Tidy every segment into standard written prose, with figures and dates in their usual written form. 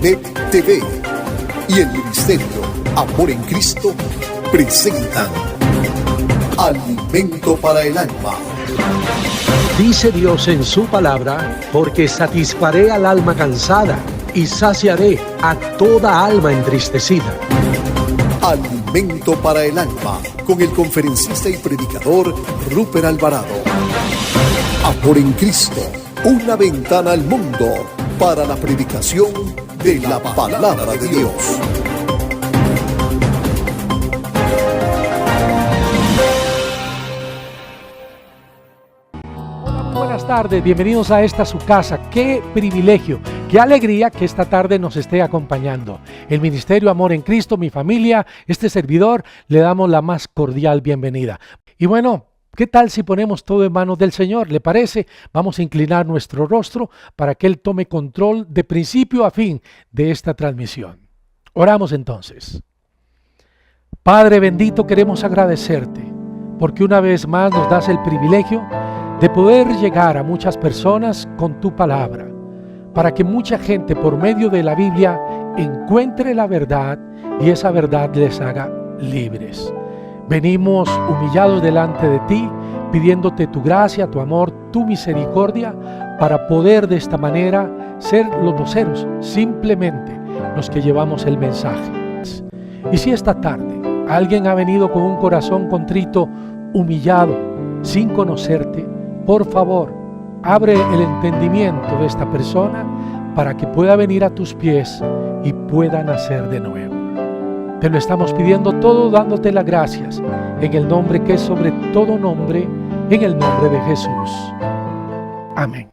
Net TV y el Ministerio Amor en Cristo presentan Alimento para el Alma. Dice Dios en su palabra, porque satisfaré al alma cansada y saciaré a toda alma entristecida. Alimento para el Alma, con el conferencista y predicador Rupert Alvarado. Amor en Cristo, una ventana al mundo para la predicación de la palabra de Dios. Buenas tardes, bienvenidos a esta su casa. Qué privilegio, qué alegría que esta tarde nos esté acompañando. El Ministerio Amor en Cristo, mi familia, este servidor, le damos la más cordial bienvenida. Y bueno, ¿qué tal si ponemos todo en manos del Señor? ¿Le parece? Vamos a inclinar nuestro rostro para que Él tome control de principio a fin de esta transmisión. Oramos entonces. Padre bendito, queremos agradecerte porque una vez más nos das el privilegio de poder llegar a muchas personas con tu palabra, para que mucha gente por medio de la Biblia encuentre la verdad y esa verdad les haga libres. Venimos humillados delante de ti, pidiéndote tu gracia, tu amor, tu misericordia, para poder de esta manera ser los voceros, simplemente los que llevamos el mensaje. Y si esta tarde alguien ha venido con un corazón contrito, humillado, sin conocerte, por favor, abre el entendimiento de esta persona para que pueda venir a tus pies y pueda nacer de nuevo. Te lo estamos pidiendo todo dándote las gracias en el nombre que es sobre todo nombre, en el nombre de Jesús. Amén.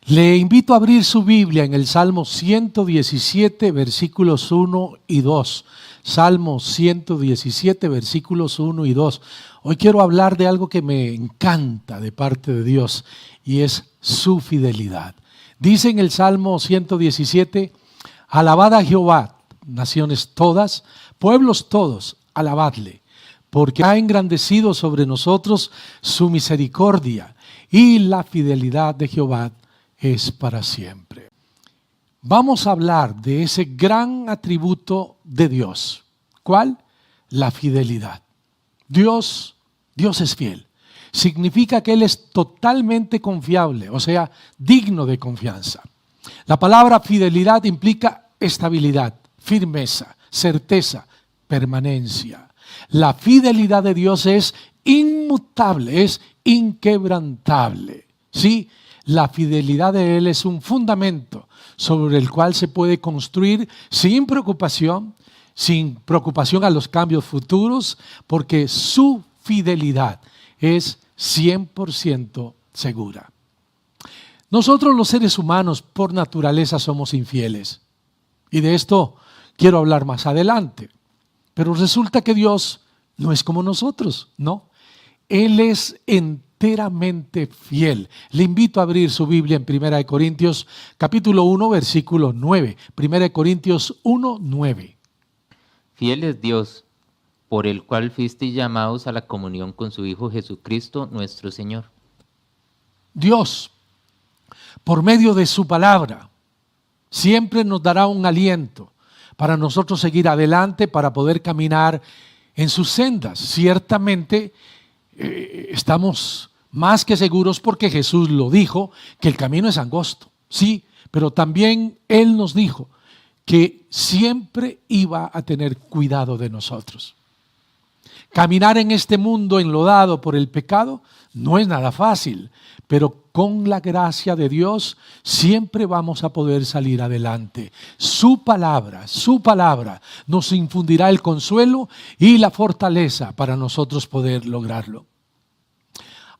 Le invito a abrir su Biblia en el Salmo 117, versículos 1 y 2. Salmo 117, versículos 1 y 2. Hoy quiero hablar de algo que me encanta de parte de Dios y es su fidelidad. Dice en el Salmo 117, alabad a Jehová, naciones todas, pueblos todos, alabadle, porque ha engrandecido sobre nosotros su misericordia y la fidelidad de Jehová es para siempre. Vamos a hablar de ese gran atributo de Dios. ¿Cuál? La fidelidad. Dios es fiel. Significa que Él es totalmente confiable, o sea, digno de confianza. La palabra fidelidad implica estabilidad, firmeza, certeza, permanencia. La fidelidad de Dios es inmutable, es inquebrantable. ¿Sí? La fidelidad de Él es un fundamento sobre el cual se puede construir sin preocupación a los cambios futuros, porque su fidelidad es 100% segura. Nosotros los seres humanos por naturaleza somos infieles y de esto quiero hablar más adelante, pero resulta que Dios no es como nosotros, ¿no? Él es enteramente fiel. Le invito a abrir su Biblia en 1 Corintios capítulo 1, versículo 9. 1 Corintios 1, 9. Fiel es Dios, por el cual fuisteis llamados a la comunión con su Hijo Jesucristo nuestro Señor. Dios, por medio de su palabra, siempre nos dará un aliento para nosotros seguir adelante, para poder caminar en sus sendas. Ciertamente estamos más que seguros porque Jesús lo dijo, que el camino es angosto, sí, pero también Él nos dijo que siempre iba a tener cuidado de nosotros. Caminar en este mundo enlodado por el pecado no es nada fácil, pero con la gracia de Dios siempre vamos a poder salir adelante. Su palabra nos infundirá el consuelo y la fortaleza para nosotros poder lograrlo.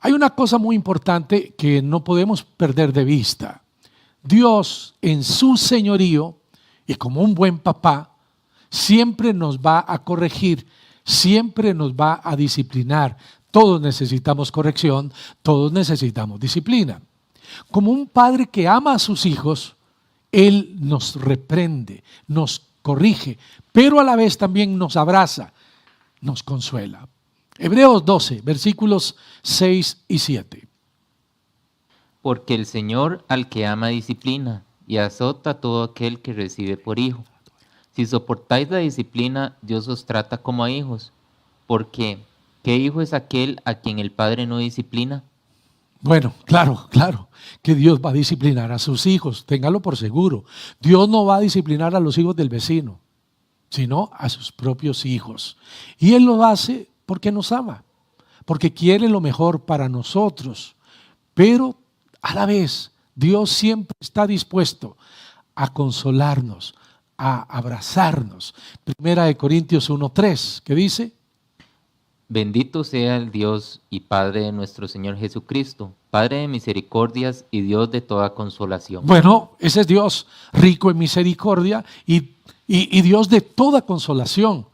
Hay una cosa muy importante que no podemos perder de vista. Dios en su señorío y como un buen papá siempre nos va a corregir, siempre nos va a disciplinar. Todos necesitamos corrección, todos necesitamos disciplina. Como un padre que ama a sus hijos, Él nos reprende, nos corrige, pero a la vez también nos abraza, nos consuela. Hebreos 12, versículos 6 y 7. Porque el Señor al que ama disciplina y azota a todo aquel que recibe por hijo. Si soportáis la disciplina, Dios os trata como a hijos, porque ¿qué hijo es aquel a quien el Padre no disciplina? Bueno, claro, que Dios va a disciplinar a sus hijos, téngalo por seguro. Dios no va a disciplinar a los hijos del vecino, sino a sus propios hijos. Y Él lo hace porque nos ama, porque quiere lo mejor para nosotros. Pero a la vez, Dios siempre está dispuesto a consolarnos, a abrazarnos. 1 Corintios 1:3, ¿qué dice? Bendito sea el Dios y Padre de nuestro Señor Jesucristo, Padre de misericordias y Dios de toda consolación. Bueno, ese es Dios, rico en misericordia y Dios de toda consolación.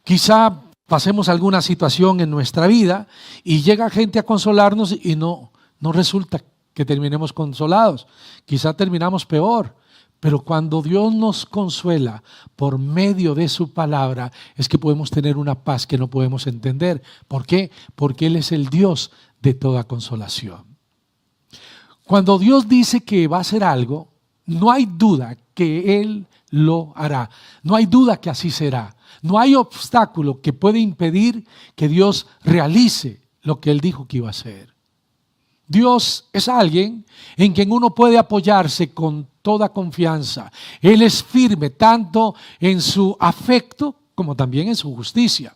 Quizá pasemos alguna situación en nuestra vida y llega gente a consolarnos y no resulta que terminemos consolados. Quizá terminamos peor. Pero cuando Dios nos consuela por medio de su palabra, es que podemos tener una paz que no podemos entender. ¿Por qué? Porque Él es el Dios de toda consolación. Cuando Dios dice que va a hacer algo, no hay duda que Él lo hará. No hay duda que así será. No hay obstáculo que pueda impedir que Dios realice lo que Él dijo que iba a hacer. Dios es alguien en quien uno puede apoyarse con toda confianza. Él es firme tanto en su afecto como también en su justicia.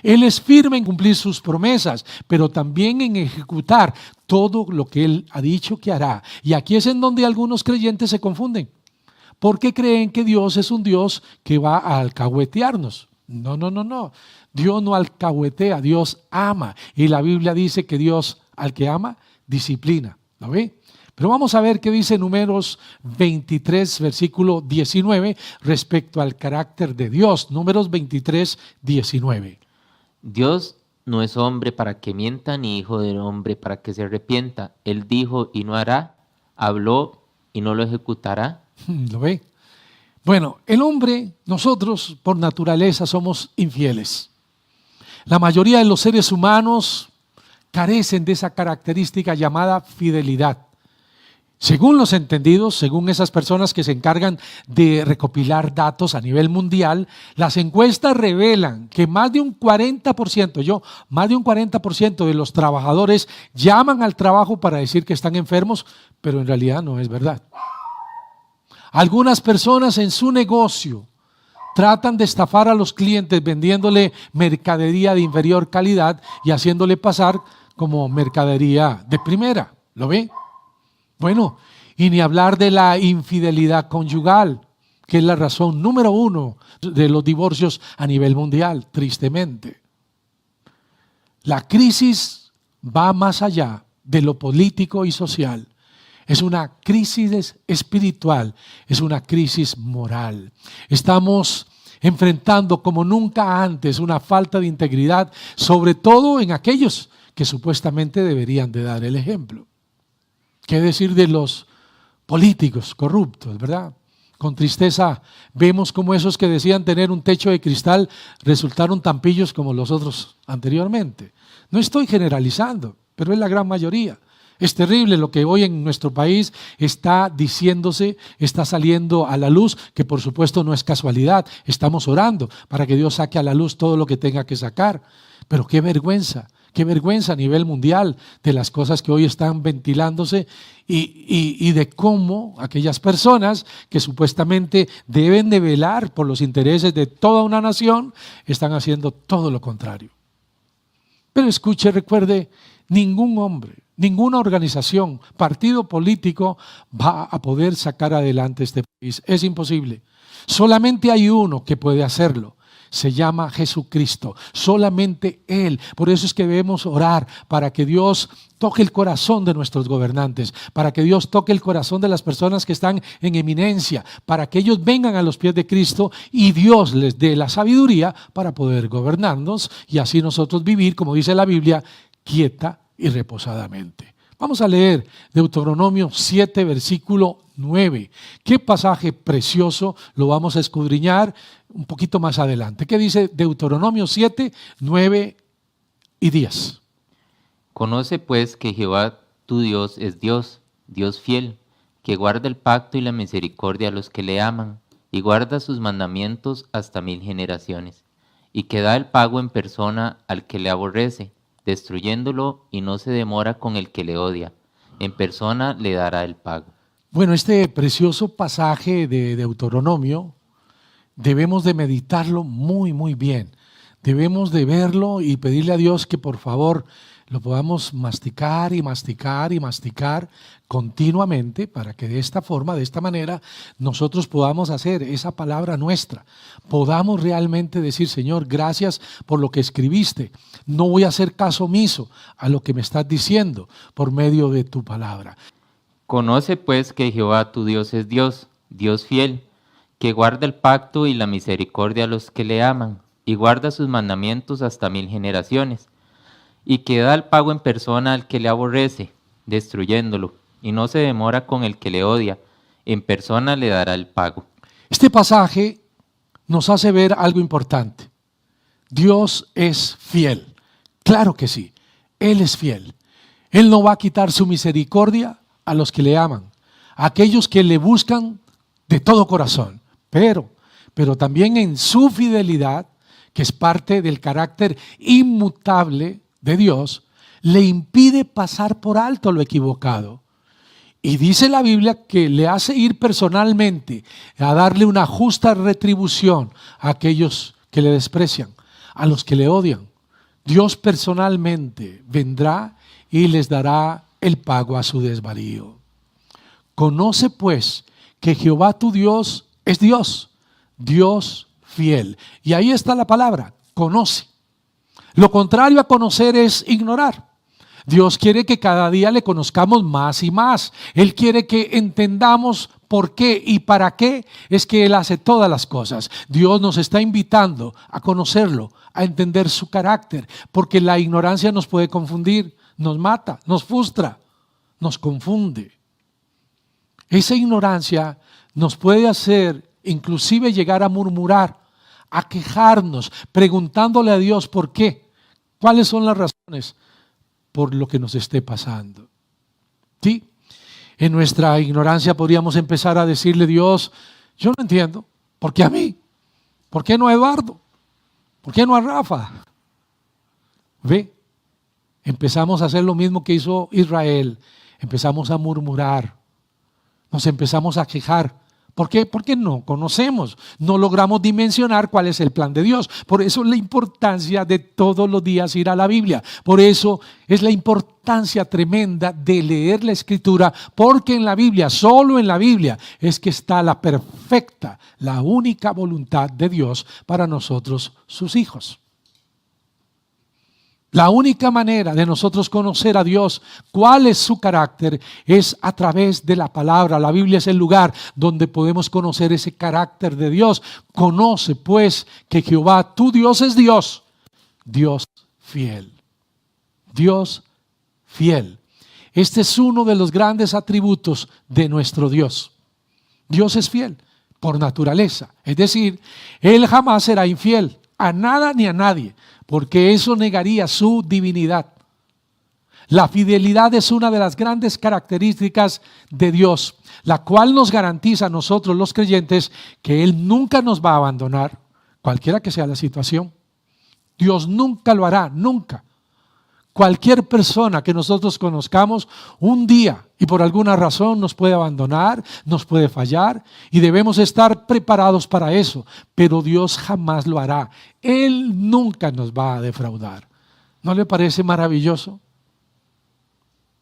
Él es firme en cumplir sus promesas, pero también en ejecutar todo lo que Él ha dicho que hará. Y aquí es en donde algunos creyentes se confunden, porque creen que Dios es un Dios que va a alcahuetearnos. No. Dios no alcahuetea, Dios ama. Y la Biblia dice que Dios al que ama, disciplina. ¿Lo ve? Pero vamos a ver qué dice Números 23, versículo 19, respecto al carácter de Dios. Números 23, 19. Dios no es hombre para que mienta, ni hijo del hombre para que se arrepienta. Él dijo y no hará, habló y no lo ejecutará. ¿Lo ve? Bueno, el hombre, nosotros por naturaleza somos infieles. La mayoría de los seres humanos carecen de esa característica llamada fidelidad. Según los entendidos, según esas personas que se encargan de recopilar datos a nivel mundial, las encuestas revelan que más de un 40% de los trabajadores llaman al trabajo para decir que están enfermos, pero en realidad no es verdad. Algunas personas en su negocio tratan de estafar a los clientes vendiéndole mercadería de inferior calidad y haciéndole pasar como mercadería de primera. ¿Lo ve? Bueno, y ni hablar de la infidelidad conyugal, que es la razón número 1 de los divorcios a nivel mundial, tristemente. La crisis va más allá de lo político y social. Es una crisis espiritual, es una crisis moral. Estamos enfrentando como nunca antes una falta de integridad, sobre todo en aquellos que supuestamente deberían de dar el ejemplo. ¿Qué decir de los políticos corruptos, verdad? Con tristeza vemos como esos que decían tener un techo de cristal resultaron tan pillos como los otros anteriormente. No estoy generalizando, pero es la gran mayoría. Es terrible lo que hoy en nuestro país está diciéndose, está saliendo a la luz, que por supuesto no es casualidad. Estamos orando para que Dios saque a la luz todo lo que tenga que sacar. Pero qué vergüenza a nivel mundial de las cosas que hoy están ventilándose y de cómo aquellas personas que supuestamente deben de velar por los intereses de toda una nación están haciendo todo lo contrario. Pero escuche, recuerde, ningún hombre, ninguna organización, partido político va a poder sacar adelante este país. Es imposible. Solamente hay uno que puede hacerlo. Se llama Jesucristo, solamente Él. Por eso es que debemos orar para que Dios toque el corazón de nuestros gobernantes, para que Dios toque el corazón de las personas que están en eminencia, para que ellos vengan a los pies de Cristo y Dios les dé la sabiduría para poder gobernarnos y así nosotros vivir, como dice la Biblia, quieta y reposadamente. Vamos a leer Deuteronomio 7, versículo 9. Qué pasaje precioso, lo vamos a escudriñar un poquito más adelante. ¿Qué dice Deuteronomio 7, 9 y 10? Conoce pues que Jehová tu Dios es Dios, Dios fiel, que guarda el pacto y la misericordia a los que le aman, y guarda sus mandamientos hasta 1000 generaciones, y que da el pago en persona al que le aborrece, destruyéndolo, y no se demora con el que le odia. En persona le dará el pago. Bueno, este precioso pasaje de Deuteronomio debemos de meditarlo muy, muy bien. Debemos de verlo y pedirle a Dios que por favor lo podamos masticar y masticar y masticar continuamente para que de esta forma, de esta manera, nosotros podamos hacer esa palabra nuestra. Podamos realmente decir, Señor, gracias por lo que escribiste. No voy a hacer caso omiso a lo que me estás diciendo por medio de tu palabra. Conoce pues que Jehová tu Dios es Dios, Dios fiel, que guarda el pacto y la misericordia a los que le aman, y guarda sus mandamientos hasta 1000 generaciones, y que da el pago en persona al que le aborrece, destruyéndolo, y no se demora con el que le odia, en persona le dará el pago. Este pasaje nos hace ver algo importante. Dios es fiel. Claro que sí, Él es fiel. Él no va a quitar su misericordia a los que le aman, a aquellos que le buscan de todo corazón, pero también en su fidelidad, que es parte del carácter inmutable de Dios, le impide pasar por alto lo equivocado. Y dice la Biblia que le hace ir personalmente a darle una justa retribución a aquellos que le desprecian, a los que le odian. Dios personalmente vendrá y les dará el pago a su desvarío. Conoce pues que Jehová tu Dios es Dios, Dios fiel. Y ahí está la palabra, conoce. Lo contrario a conocer es ignorar. Dios quiere que cada día le conozcamos más y más. Él quiere que entendamos por qué y para qué es que Él hace todas las cosas. Dios nos está invitando a conocerlo, a entender su carácter, porque la ignorancia nos puede confundir, nos mata, nos frustra, nos confunde. Esa ignorancia nos puede hacer inclusive llegar a murmurar, a quejarnos, preguntándole a Dios por qué, cuáles son las razones por lo que nos esté pasando. ¿Sí? En nuestra ignorancia podríamos empezar a decirle: Dios, yo no entiendo, ¿por qué a mí? ¿Por qué no a Eduardo? ¿Por qué no a Rafa? ¿Ve? Empezamos a hacer lo mismo que hizo Israel, empezamos a murmurar, nos empezamos a quejar. ¿Por qué? Porque no conocemos, no logramos dimensionar cuál es el plan de Dios. Por eso la importancia de todos los días ir a la Biblia. Por eso es la importancia tremenda de leer la Escritura, porque en la Biblia, solo en la Biblia, es que está la perfecta, la única voluntad de Dios para nosotros, sus hijos. La única manera de nosotros conocer a Dios, cuál es su carácter, es a través de la palabra. La Biblia es el lugar donde podemos conocer ese carácter de Dios. Conoce pues que Jehová, tu Dios, es Dios, Dios fiel. Dios fiel. Este es uno de los grandes atributos de nuestro Dios. Dios es fiel por naturaleza. Es decir, Él jamás será infiel a nada ni a nadie, porque eso negaría su divinidad. La fidelidad es una de las grandes características de Dios, la cual nos garantiza a nosotros los creyentes que Él nunca nos va a abandonar, cualquiera que sea la situación. Dios nunca lo hará, nunca. Cualquier persona que nosotros conozcamos, un día y por alguna razón nos puede abandonar, nos puede fallar, y debemos estar preparados para eso, pero Dios jamás lo hará. Él nunca nos va a defraudar. ¿No le parece maravilloso?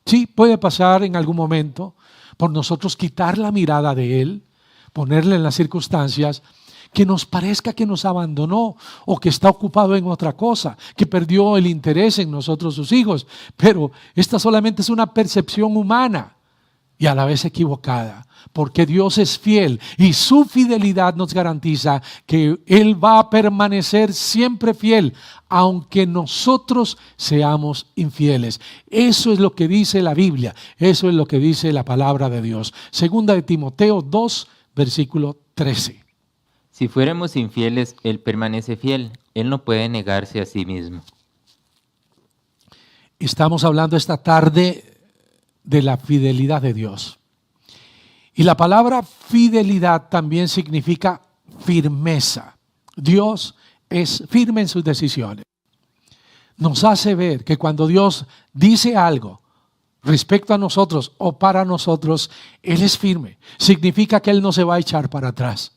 Sí, puede pasar en algún momento por nosotros quitar la mirada de Él, ponerle en las circunstancias que nos parezca que nos abandonó o que está ocupado en otra cosa, que perdió el interés en nosotros sus hijos. Pero esta solamente es una percepción humana y a la vez equivocada, porque Dios es fiel y su fidelidad nos garantiza que Él va a permanecer siempre fiel, aunque nosotros seamos infieles. Eso es lo que dice la Biblia, eso es lo que dice la palabra de Dios. Segunda de Timoteo 2, versículo 13. Si fuéramos infieles, Él permanece fiel. Él no puede negarse a sí mismo. Estamos hablando esta tarde de la fidelidad de Dios. Y la palabra fidelidad también significa firmeza. Dios es firme en sus decisiones. Nos hace ver que cuando Dios dice algo respecto a nosotros o para nosotros, Él es firme. Significa que Él no se va a echar para atrás.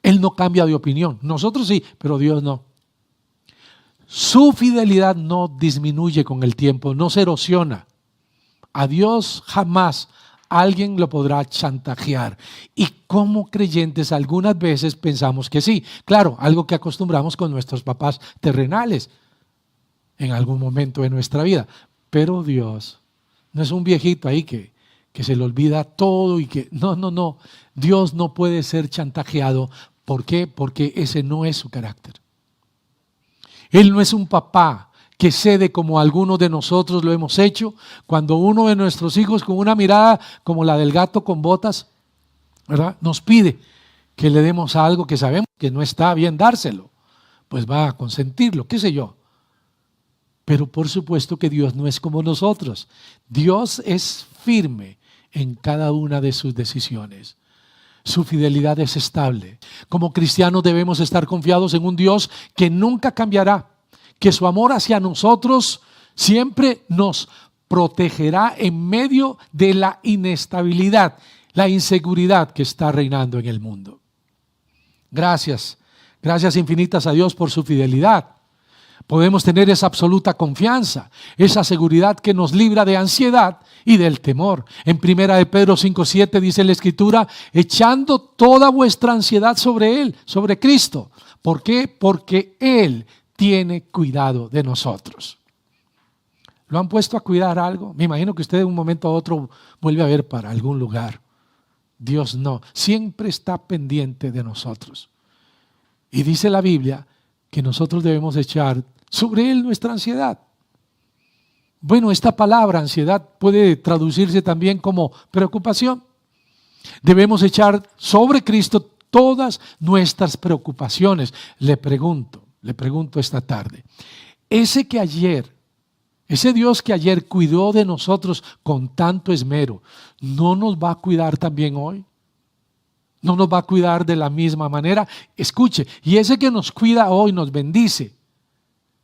Él no cambia de opinión. Nosotros sí, pero Dios no. Su fidelidad no disminuye con el tiempo, no se erosiona. A Dios jamás alguien lo podrá chantajear. Y como creyentes algunas veces pensamos que sí. Claro, algo que acostumbramos con nuestros papás terrenales en algún momento de nuestra vida. Pero Dios no es un viejito ahí que se le olvida todo y que no. Dios no puede ser chantajeado. ¿Por qué? Porque ese no es su carácter. Él no es un papá que cede como algunos de nosotros lo hemos hecho, cuando uno de nuestros hijos con una mirada como la del gato con botas, ¿verdad?, nos pide que le demos algo que sabemos que no está bien dárselo, pues va a consentirlo, qué sé yo. Pero por supuesto que Dios no es como nosotros. Dios es firme en cada una de sus decisiones. Su fidelidad es estable. Como cristianos debemos estar confiados en un Dios que nunca cambiará, que su amor hacia nosotros siempre nos protegerá en medio de la inestabilidad, la inseguridad que está reinando en el mundo. Gracias infinitas a Dios por su fidelidad. Podemos tener esa absoluta confianza, esa seguridad que nos libra de ansiedad y del temor. En 1 de Pedro 5:7 dice la Escritura: echando toda vuestra ansiedad sobre Él, sobre Cristo. ¿Por qué? Porque Él tiene cuidado de nosotros. ¿Lo han puesto a cuidar algo? Me imagino que usted de un momento a otro vuelve a ver para algún lugar. Dios no, siempre está pendiente de nosotros. Y dice la Biblia que nosotros debemos echar sobre Él nuestra ansiedad. Bueno, esta palabra ansiedad puede traducirse también como preocupación. Debemos echar sobre Cristo todas nuestras preocupaciones. Le pregunto esta tarde, ese Dios que ayer cuidó de nosotros con tanto esmero, ¿no nos va a cuidar también hoy? ¿No nos va a cuidar de la misma manera? Escuche, y ese que nos cuida hoy, nos bendice,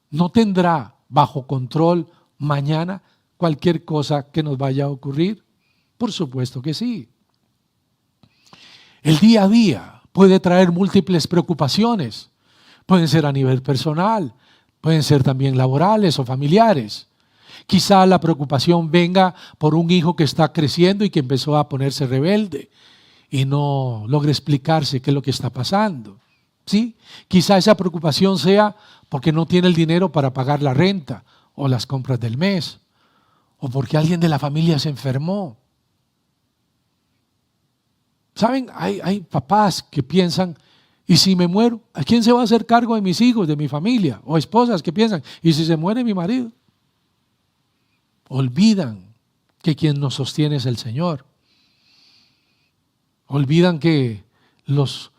¿no tendrá bajo control mañana cualquier cosa que nos vaya a ocurrir? Por supuesto que sí. El día a día puede traer múltiples preocupaciones. Pueden ser a nivel personal, pueden ser también laborales o familiares. Quizá la preocupación venga por un hijo que está creciendo y que empezó a ponerse rebelde y no logra explicarse qué es lo que está pasando. ¿Sí? Quizá esa preocupación sea porque no tiene el dinero para pagar la renta o las compras del mes, o porque alguien de la familia se enfermó. ¿Saben? Hay papás que piensan, ¿y si me muero? ¿A quién se va a hacer cargo de mis hijos, de mi familia? O esposas que piensan, ¿y si se muere mi marido? Olvidan que quien nos sostiene es el Señor. Olvidan que los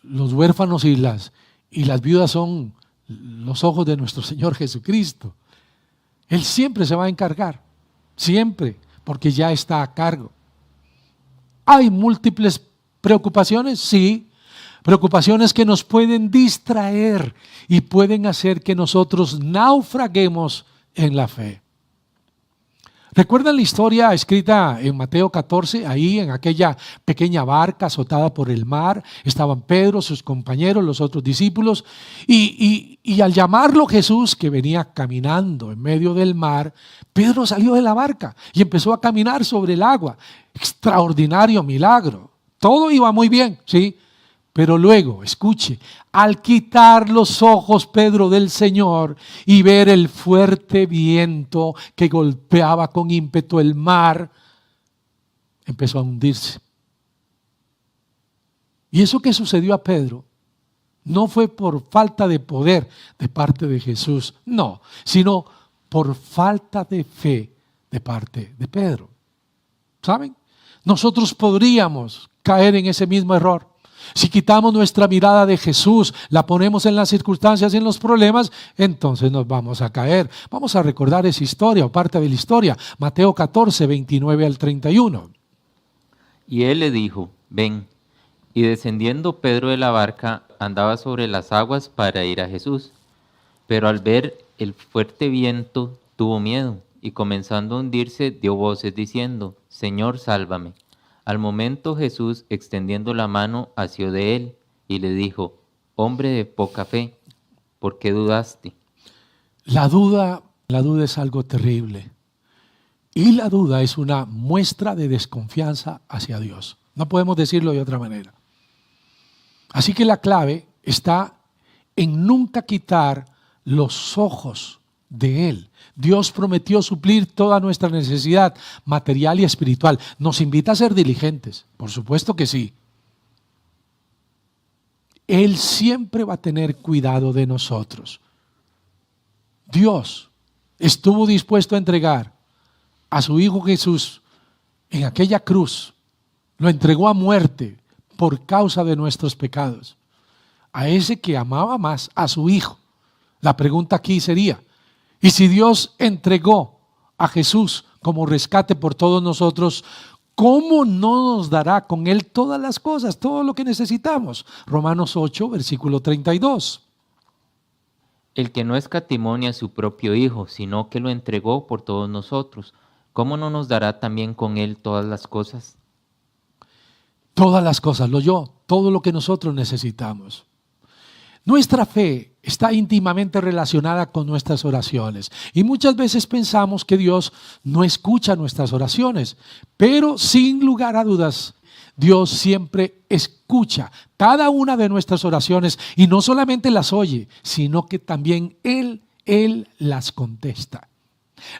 huérfanos y las viudas son los ojos de nuestro Señor Jesucristo. Él siempre se va a encargar, siempre, porque ya está a cargo. ¿Hay múltiples preocupaciones? Sí, preocupaciones que nos pueden distraer y pueden hacer que nosotros naufraguemos en la fe. ¿Recuerdan la historia escrita en Mateo 14? Ahí en aquella pequeña barca azotada por el mar, estaban Pedro, sus compañeros, los otros discípulos, y al llamarlo Jesús, que venía caminando en medio del mar, Pedro salió de la barca y empezó a caminar sobre el agua. Extraordinario milagro. Todo iba muy bien, ¿sí? Pero luego, escuche, al quitar los ojos Pedro del Señor y ver el fuerte viento que golpeaba con ímpetu el mar, empezó a hundirse. Y eso que sucedió a Pedro no fue por falta de poder de parte de Jesús, no, sino por falta de fe de parte de Pedro. ¿Saben? Nosotros podríamos caer en ese mismo error. Si quitamos nuestra mirada de Jesús, la ponemos en las circunstancias y en los problemas, entonces nos vamos a caer. Vamos a recordar esa historia o parte de la historia. Mateo 14, 29 al 31. Y él le dijo, ven. Y descendiendo Pedro de la barca, andaba sobre las aguas para ir a Jesús. Pero al ver el fuerte viento, tuvo miedo, y comenzando a hundirse, dio voces diciendo, Señor, sálvame. Al momento Jesús, extendiendo la mano, asió de él y le dijo, hombre de poca fe, ¿por qué dudaste? La duda es algo terrible. Y la duda es una muestra de desconfianza hacia Dios. No podemos decirlo de otra manera. Así que la clave está en nunca quitar los ojos de Él. Dios prometió suplir toda nuestra necesidad material y espiritual. Nos invita a ser diligentes, por supuesto que sí. Él siempre va a tener cuidado de nosotros. Dios estuvo dispuesto a entregar a su Hijo Jesús en aquella cruz. Lo entregó a muerte por causa de nuestros pecados. A ese que amaba más, a su Hijo. La pregunta aquí sería, ¿y si Dios entregó a Jesús como rescate por todos nosotros, cómo no nos dará con Él todas las cosas, todo lo que necesitamos? Romanos 8, versículo 32. El que no escatimó ni a su propio Hijo, sino que lo entregó por todos nosotros, ¿cómo no nos dará también con Él todas las cosas? Todas las cosas, todo lo que nosotros necesitamos. Nuestra fe está íntimamente relacionada con nuestras oraciones y muchas veces pensamos que Dios no escucha nuestras oraciones, pero sin lugar a dudas, Dios siempre escucha cada una de nuestras oraciones y no solamente las oye, sino que también Él las contesta.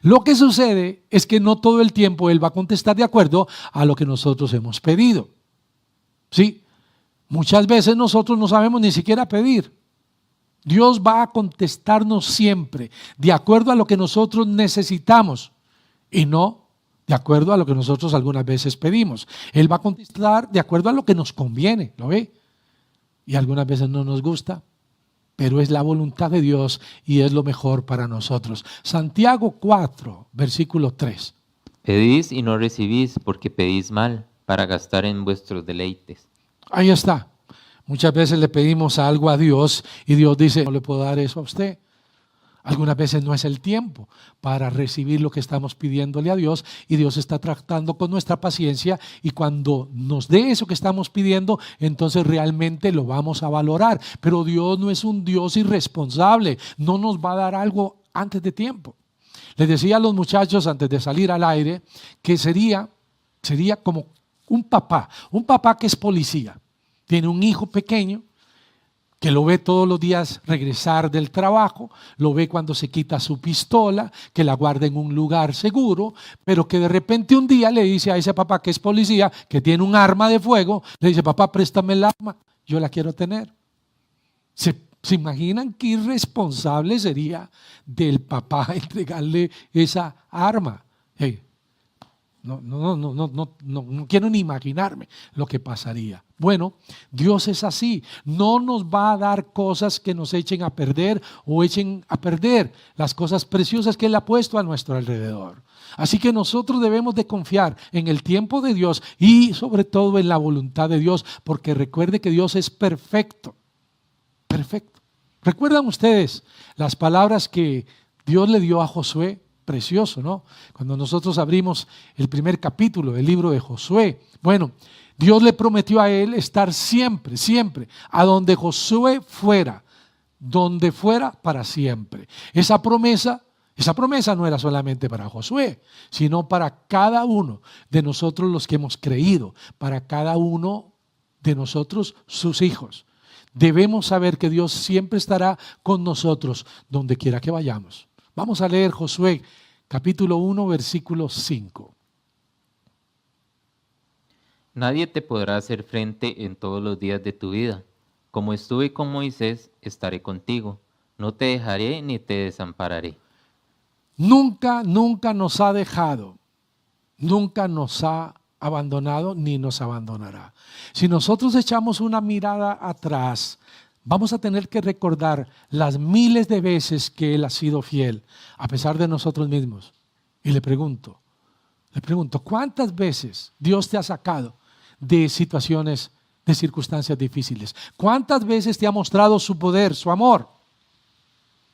Lo que sucede es que no todo el tiempo Él va a contestar de acuerdo a lo que nosotros hemos pedido. ¿Sí? Muchas veces nosotros no sabemos ni siquiera pedir. Dios va a contestarnos siempre de acuerdo a lo que nosotros necesitamos y no de acuerdo a lo que nosotros algunas veces pedimos. Él va a contestar de acuerdo a lo que nos conviene, ¿lo ve? Y algunas veces no nos gusta, pero es la voluntad de Dios y es lo mejor para nosotros. Santiago 4, versículo 3. Pedís y no recibís porque pedís mal, para gastar en vuestros deleites. Ahí está. Muchas veces le pedimos algo a Dios y Dios dice, no le puedo dar eso a usted. Algunas veces no es el tiempo para recibir lo que estamos pidiéndole a Dios y Dios está tratando con nuestra paciencia y cuando nos dé eso que estamos pidiendo, entonces realmente lo vamos a valorar. Pero Dios no es un Dios irresponsable, no nos va a dar algo antes de tiempo. Les decía a los muchachos antes de salir al aire que sería como un papá que es policía. Tiene un hijo pequeño que lo ve todos los días regresar del trabajo, lo ve cuando se quita su pistola, que la guarda en un lugar seguro, pero que de repente un día le dice a ese papá que es policía, que tiene un arma de fuego, le dice, papá, préstame el arma, yo la quiero tener. ¿Se imaginan qué irresponsable sería del papá entregarle esa arma? Hey, no quiero ni imaginarme lo que pasaría. Bueno, Dios es así, no nos va a dar cosas que nos echen a perder o echen a perder las cosas preciosas que Él ha puesto a nuestro alrededor. Así que nosotros debemos de confiar en el tiempo de Dios y sobre todo en la voluntad de Dios, porque recuerde que Dios es perfecto, perfecto. ¿Recuerdan ustedes las palabras que Dios le dio a Josué? Precioso, ¿no? Cuando nosotros abrimos el primer capítulo del libro de Josué, bueno, Dios le prometió a él estar siempre, siempre, a donde Josué fuera, donde fuera para siempre. Esa promesa no era solamente para Josué, sino para cada uno de nosotros los que hemos creído, para cada uno de nosotros sus hijos. Debemos saber que Dios siempre estará con nosotros donde quiera que vayamos. Vamos a leer Josué capítulo 1 versículo 5. Nadie te podrá hacer frente en todos los días de tu vida. Como estuve con Moisés, estaré contigo. No te dejaré ni te desampararé. Nunca nos ha dejado, nunca nos ha abandonado ni nos abandonará. Si nosotros echamos una mirada atrás, vamos a tener que recordar las miles de veces que Él ha sido fiel, a pesar de nosotros mismos. Y le pregunto, ¿cuántas veces Dios te ha sacado de situaciones, de circunstancias difíciles? ¿Cuántas veces te ha mostrado su poder, su amor?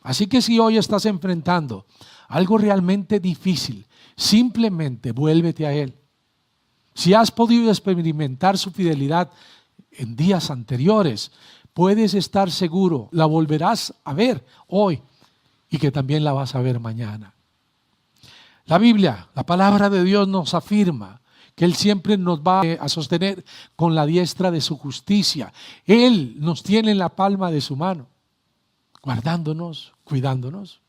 Así que si hoy estás enfrentando algo realmente difícil, simplemente vuélvete a Él. Si has podido experimentar su fidelidad en días anteriores, puedes estar seguro, la volverás a ver hoy y que también la vas a ver mañana. La Biblia, la palabra de Dios nos afirma que Él siempre nos va a sostener con la diestra de su justicia. Él nos tiene en la palma de su mano, guardándonos, cuidándonos.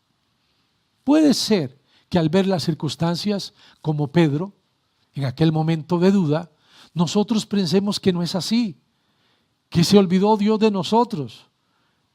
Puede ser que al ver las circunstancias como Pedro, en aquel momento de duda, nosotros pensemos que no es así, que se olvidó Dios de nosotros,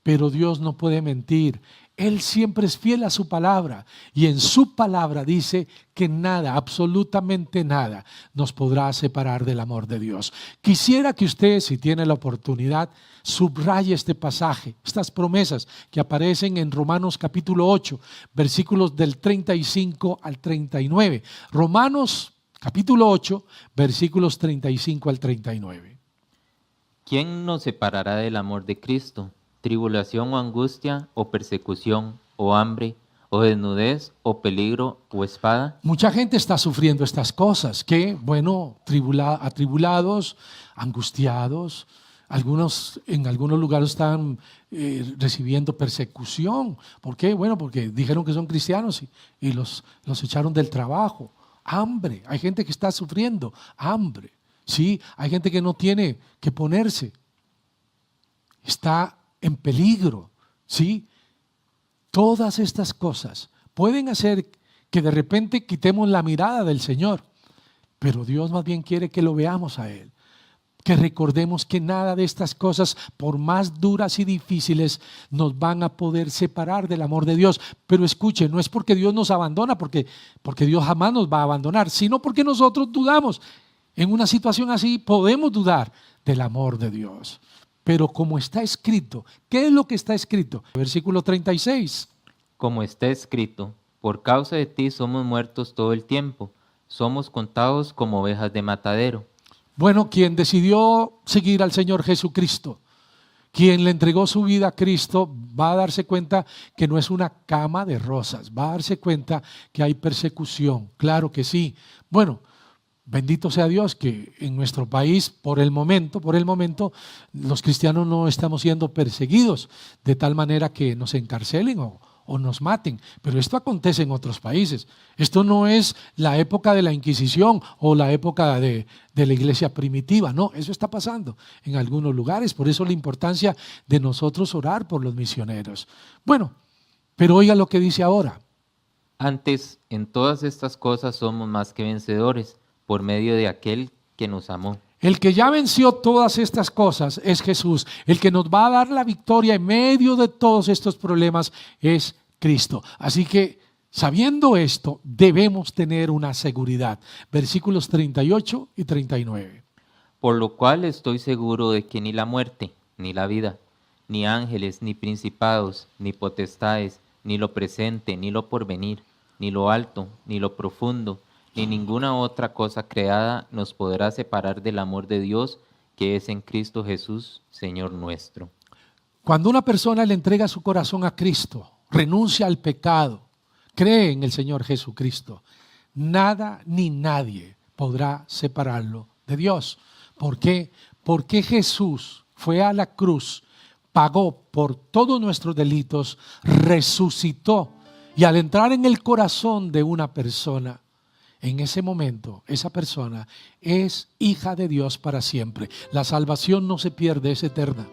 pero Dios no puede mentir. Él siempre es fiel a su palabra y en su palabra dice que nada, absolutamente nada, nos podrá separar del amor de Dios. Quisiera que usted, si tiene la oportunidad, subraye este pasaje, estas promesas que aparecen en Romanos capítulo 8, versículos del 35 al 39. Romanos capítulo 8, versículos 35 al 39. ¿Quién nos separará del amor de Cristo? ¿Tribulación o angustia, o persecución, o hambre, o desnudez, o peligro, o espada? Mucha gente está sufriendo estas cosas, que, bueno, atribulados, angustiados. Algunos en algunos lugares están recibiendo persecución. ¿Por qué? Bueno, porque dijeron que son cristianos y los echaron del trabajo. Hambre, hay gente que está sufriendo hambre. Sí, hay gente que no tiene que ponerse. Está en peligro, ¿sí? Todas estas cosas pueden hacer que de repente quitemos la mirada del Señor, pero Dios más bien quiere que lo veamos a Él. Que recordemos que nada de estas cosas, por más duras y difíciles, nos van a poder separar del amor de Dios. Pero escuche, no es porque Dios nos abandona, porque Dios jamás nos va a abandonar, sino porque nosotros dudamos. En una situación así podemos dudar del amor de Dios. Pero como está escrito, ¿qué es lo que está escrito? Versículo 36. Como está escrito, por causa de ti somos muertos todo el tiempo, somos contados como ovejas de matadero. Bueno, quien decidió seguir al Señor Jesucristo, quien le entregó su vida a Cristo, va a darse cuenta que no es una cama de rosas, va a darse cuenta que hay persecución, claro que sí. Bueno, bendito sea Dios que en nuestro país, por el momento, los cristianos no estamos siendo perseguidos de tal manera que nos encarcelen o nos maten, pero esto acontece en otros países. Esto no es la época de la Inquisición o la época de la iglesia primitiva, no, eso está pasando en algunos lugares, por eso la importancia de nosotros orar por los misioneros. Bueno, pero oiga lo que dice ahora. Antes, en todas estas cosas somos más que vencedores, por medio de aquel que nos amó. El que ya venció todas estas cosas es Jesús. El que nos va a dar la victoria en medio de todos estos problemas es Cristo. Así que, sabiendo esto, debemos tener una seguridad. Versículos 38 y 39. Por lo cual estoy seguro de que ni la muerte, ni la vida, ni ángeles, ni principados, ni potestades, ni lo presente, ni lo porvenir, ni lo alto, ni lo profundo, ni ninguna otra cosa creada nos podrá separar del amor de Dios que es en Cristo Jesús, Señor nuestro. Cuando una persona le entrega su corazón a Cristo, renuncia al pecado, cree en el Señor Jesucristo, nada ni nadie podrá separarlo de Dios. ¿Por qué? Porque Jesús fue a la cruz, pagó por todos nuestros delitos, resucitó, y al entrar en el corazón de una persona, en ese momento, esa persona es hija de Dios para siempre. La salvación no se pierde, es eterna.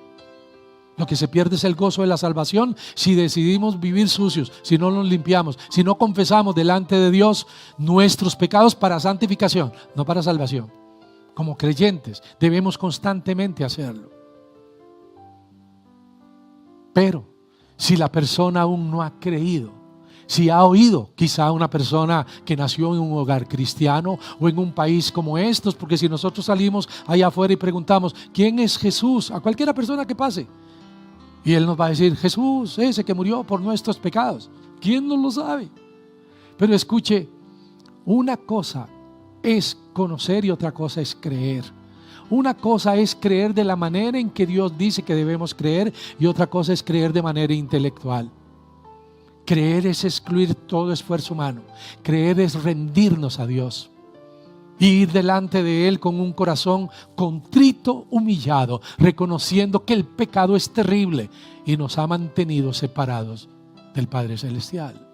Lo que se pierde es el gozo de la salvación si decidimos vivir sucios, si no nos limpiamos, si no confesamos delante de Dios nuestros pecados para santificación, no para salvación. Como creyentes debemos constantemente hacerlo. Pero si la persona aún no ha creído, si ha oído, quizá una persona que nació en un hogar cristiano o en un país como estos, porque si nosotros salimos allá afuera y preguntamos, ¿quién es Jesús? A cualquiera persona que pase, y Él nos va a decir, Jesús, ese que murió por nuestros pecados. ¿Quién no lo sabe? Pero escuche, una cosa es conocer y otra cosa es creer. Una cosa es creer de la manera en que Dios dice que debemos creer y otra cosa es creer de manera intelectual. Creer es excluir todo esfuerzo humano. Creer es rendirnos a Dios y ir delante de Él con un corazón contrito, humillado, reconociendo que el pecado es terrible y nos ha mantenido separados del Padre Celestial.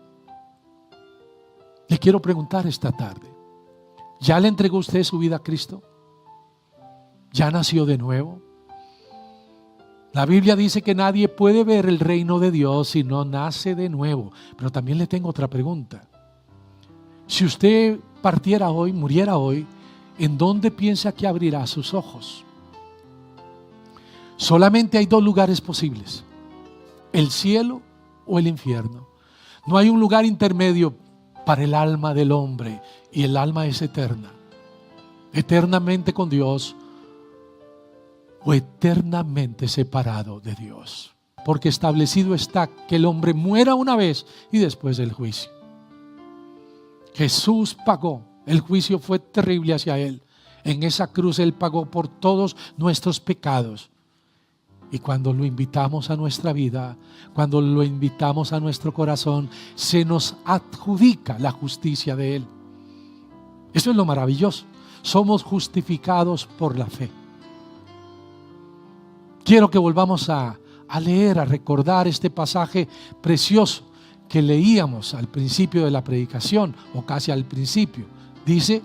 Le quiero preguntar esta tarde, ¿ya le entregó usted su vida a Cristo? ¿Ya nació de nuevo? La Biblia dice que nadie puede ver el reino de Dios si no nace de nuevo. Pero también le tengo otra pregunta. Si usted partiera hoy, muriera hoy, ¿en dónde piensa que abrirá sus ojos? Solamente hay dos lugares posibles: el cielo o el infierno. No hay un lugar intermedio para el alma del hombre, y el alma es eterna. Eternamente con Dios o eternamente separado de Dios. Porque establecido está que el hombre muera una vez y después el juicio. Jesús pagó, el juicio fue terrible hacia Él. En esa cruz Él pagó por todos nuestros pecados. Y cuando lo invitamos a nuestra vida, cuando lo invitamos a nuestro corazón, se nos adjudica la justicia de Él. Eso es lo maravilloso. Somos justificados por la fe. Quiero que volvamos a leer, a recordar este pasaje precioso que leíamos al principio de la predicación, o casi al principio. Dice: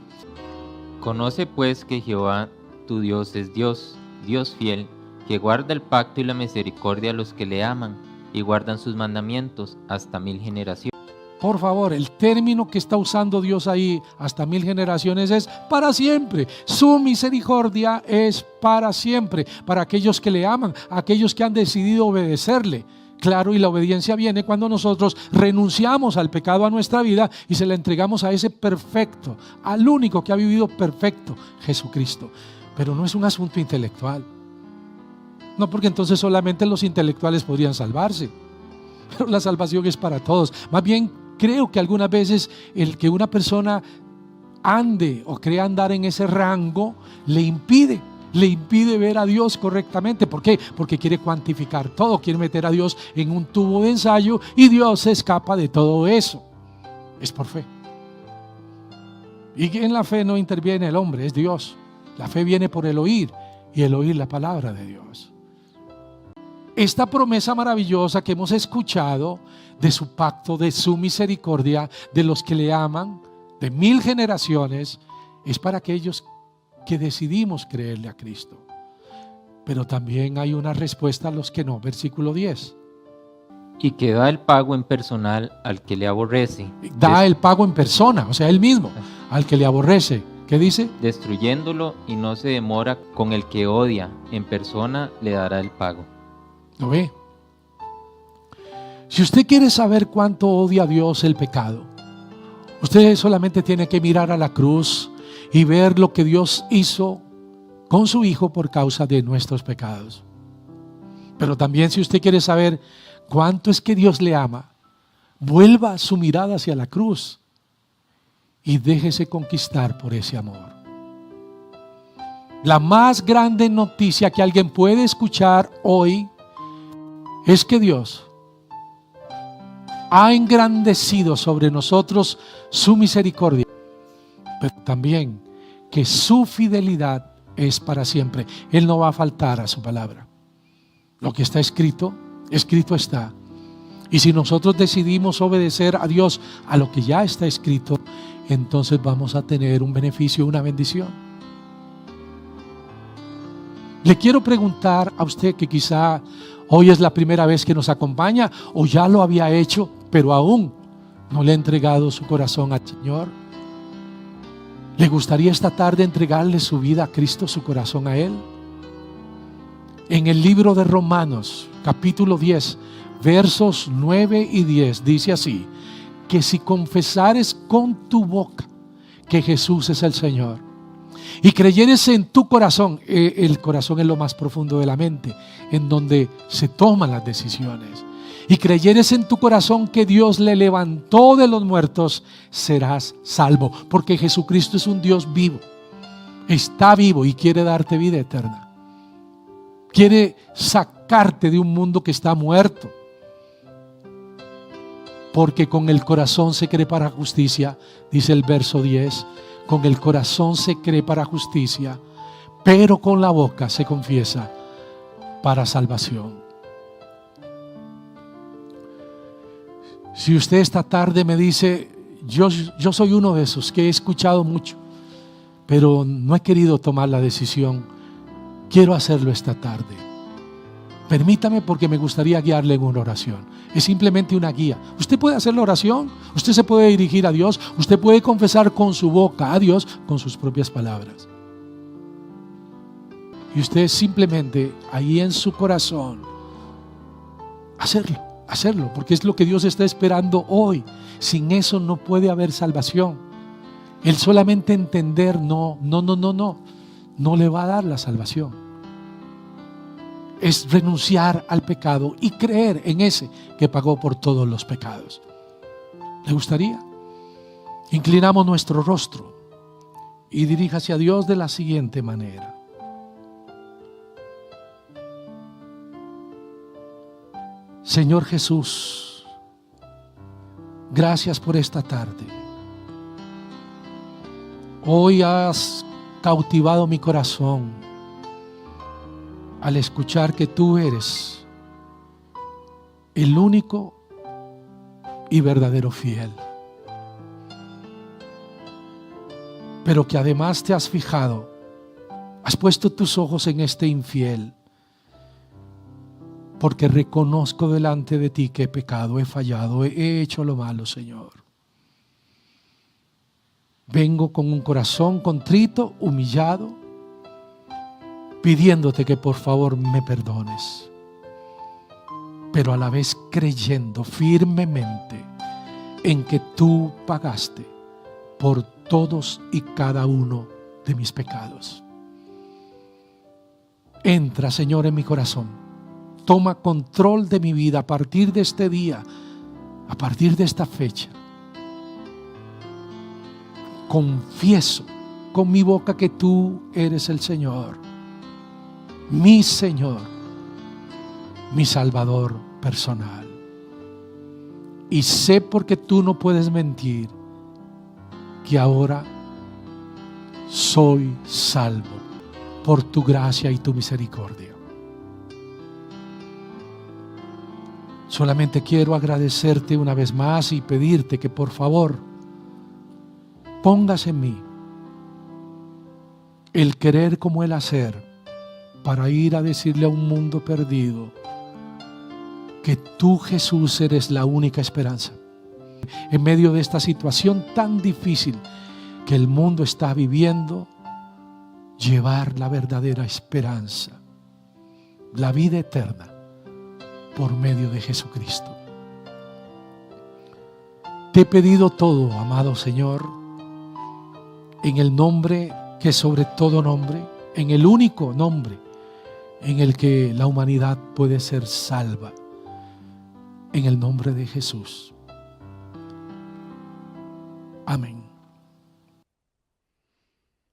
Conoce pues que Jehová tu Dios es Dios, Dios fiel, que guarda el pacto y la misericordia a los que le aman y guardan sus mandamientos hasta 1000 generaciones. Por favor, el término que está usando Dios ahí, hasta 1000 generaciones, es para siempre. Su misericordia es para siempre, para aquellos que le aman, aquellos que han decidido obedecerle. Claro, y la obediencia viene cuando nosotros renunciamos al pecado a nuestra vida y se la entregamos a ese perfecto, al único que ha vivido perfecto, Jesucristo. Pero no es un asunto intelectual. No, porque entonces solamente los intelectuales podrían salvarse. Pero la salvación es para todos. Más bien, creo que algunas veces el que una persona ande o crea andar en ese rango le impide ver a Dios correctamente. ¿Por qué? Porque quiere cuantificar todo, quiere meter a Dios en un tubo de ensayo y Dios se escapa de todo eso. Es por fe. Y en la fe no interviene el hombre, es Dios. La fe viene por el oír y el oír la palabra de Dios. Esta promesa maravillosa que hemos escuchado de su pacto, de su misericordia, de los que le aman, de 1000 generaciones, es para aquellos que decidimos creerle a Cristo. Pero también hay una respuesta a los que no. Versículo 10. Y que da el pago en personal al que le aborrece. Da el pago en persona, o sea, él mismo, al que le aborrece. ¿Qué dice? Destruyéndolo, y no se demora con el que odia. En persona le dará el pago. ¿Lo ve? Si usted quiere saber cuánto odia a Dios el pecado, usted solamente tiene que mirar a la cruz y ver lo que Dios hizo con su Hijo por causa de nuestros pecados. Pero también, si usted quiere saber cuánto es que Dios le ama, vuelva su mirada hacia la cruz y déjese conquistar por ese amor. La más grande noticia que alguien puede escuchar hoy es que Dios ha engrandecido sobre nosotros su misericordia, pero también que su fidelidad es para siempre. Él no va a faltar a su palabra. Lo que está escrito, escrito está. Y si nosotros decidimos obedecer a Dios, a lo que ya está escrito, entonces vamos a tener un beneficio, una bendición. Le quiero preguntar a usted que quizá hoy es la primera vez que nos acompaña o ya lo había hecho, pero aún no le ha entregado su corazón al Señor. ¿Le gustaría esta tarde entregarle su vida a Cristo, su corazón a Él? En el libro de Romanos, capítulo 10, versos 9 y 10, dice así: que si confesares con tu boca que Jesús es el Señor y creyeres en tu corazón, el corazón es lo más profundo de la mente, en donde se toman las decisiones, y creyeres en tu corazón que Dios le levantó de los muertos, serás salvo, porque Jesucristo es un Dios vivo, está vivo y quiere darte vida eterna, quiere sacarte de un mundo que está muerto. Porque con el corazón se cree para justicia, dice el verso 10, con el corazón se cree para justicia, pero con la boca se confiesa para salvación. Si usted esta tarde me dice, yo soy uno de esos que he escuchado mucho, pero no he querido tomar la decisión, quiero hacerlo esta tarde. Permítame, porque me gustaría guiarle en una oración. Es simplemente una guía. Usted puede hacer la oración, usted se puede dirigir a Dios, usted puede confesar con su boca a Dios con sus propias palabras. Y usted simplemente ahí en su corazón hacerlo, porque es lo que Dios está esperando hoy. Sin eso no puede haber salvación. El solamente entender no le va a dar la salvación. Es renunciar al pecado y creer en ese que pagó por todos los pecados. ¿Le gustaría? Inclinamos nuestro rostro y diríjase a Dios de la siguiente manera: Señor Jesús, gracias por esta tarde. Hoy has cautivado mi corazón al escuchar que tú eres el único y verdadero fiel, pero que además te has fijado, has puesto tus ojos en este infiel, porque reconozco delante de ti que he pecado, he fallado, he hecho lo malo, Señor. Vengo con un corazón contrito, humillado, pidiéndote que por favor me perdones, pero a la vez creyendo firmemente en que tú pagaste por todos y cada uno de mis pecados. Entra, Señor, en mi corazón. Toma control de mi vida a partir de este día, a partir de esta fecha. Confieso con mi boca que tú eres el Señor, mi Salvador personal. Y sé, porque tú no puedes mentir, que ahora soy salvo por tu gracia y tu misericordia. Solamente quiero agradecerte una vez más y pedirte que por favor pongas en mí el querer como el hacer, para ir a decirle a un mundo perdido que tú, Jesús, eres la única esperanza. En medio de esta situación tan difícil que el mundo está viviendo, llevar la verdadera esperanza, la vida eterna, por medio de Jesucristo. Te he pedido todo, amado Señor, en el nombre que sobre todo nombre, en el único nombre en el que la humanidad puede ser salva, en el nombre de Jesús. Amén.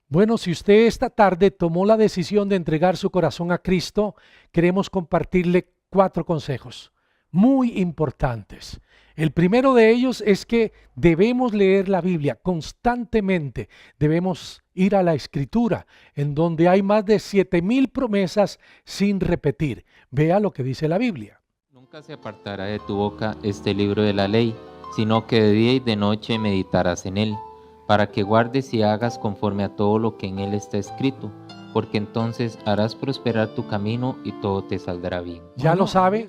Bueno, si usted esta tarde tomó la decisión de entregar su corazón a Cristo, queremos compartirle 4 consejos muy importantes. El primero de ellos es que debemos leer la Biblia constantemente. Debemos ir a la Escritura, en donde hay más de 7,000 promesas sin repetir. Vea lo que dice la Biblia. Nunca se apartará de tu boca este libro de la ley, sino que de día y de noche meditarás en él, para que guardes y hagas conforme a todo lo que en él está escrito, porque entonces harás prosperar tu camino y todo te saldrá bien. ¿Ya lo sabe?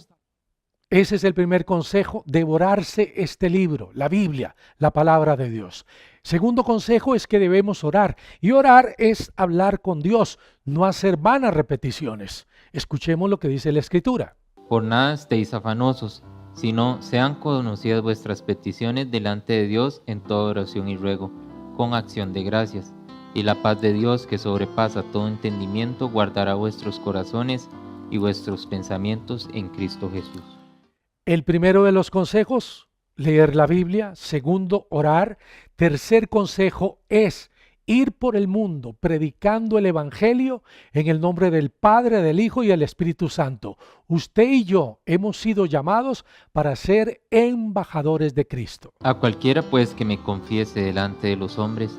Ese es el primer consejo, devorarse este libro, la Biblia, la palabra de Dios. Segundo consejo es que debemos orar, y orar es hablar con Dios, no hacer vanas repeticiones. Escuchemos lo que dice la Escritura. Por nada estéis afanosos, sino sean conocidas vuestras peticiones delante de Dios en toda oración y ruego, con acción de gracias. Y la paz de Dios, que sobrepasa todo entendimiento, guardará vuestros corazones y vuestros pensamientos en Cristo Jesús. El primero de los consejos, leer la Biblia. Segundo, orar. Tercer consejo es ir por el mundo predicando el Evangelio en el nombre del Padre, del Hijo y del Espíritu Santo. Usted y yo hemos sido llamados para ser embajadores de Cristo. A cualquiera pues que me confiese delante de los hombres,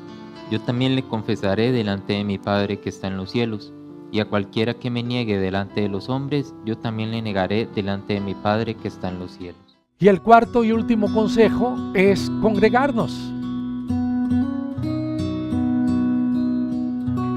yo también le confesaré delante de mi Padre que está en los cielos. Y a cualquiera que me niegue delante de los hombres, yo también le negaré delante de mi Padre que está en los cielos. Y el cuarto y último consejo es congregarnos.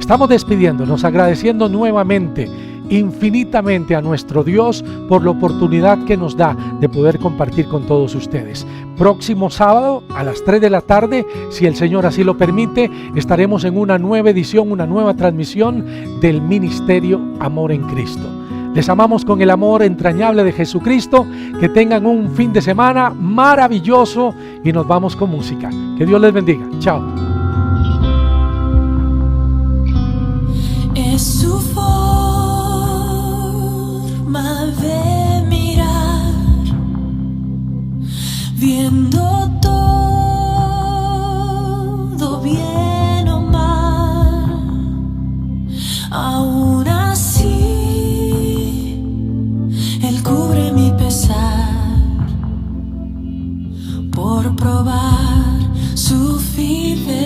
Estamos despidiéndonos, agradeciendo nuevamente, infinitamente a nuestro Dios por la oportunidad que nos da de poder compartir con todos ustedes. Próximo sábado a las 3 de la tarde, si el Señor así lo permite, estaremos en una nueva edición, una nueva transmisión del Ministerio Amor en Cristo. Les amamos con el amor entrañable de Jesucristo. Que tengan un fin de semana maravilloso y nos vamos con música. Que Dios les bendiga. Chao. Es su forma de mirar, viendo todo bien o mal. Aún así, Él cubre mi pesar por probar su fidelidad.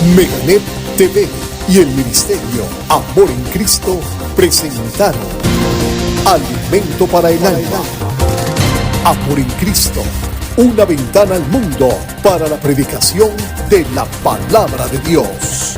Meganet TV y el Ministerio Amor en Cristo presentaron Alimento para el Alma. Amor en Cristo, una ventana al mundo para la predicación de la palabra de Dios.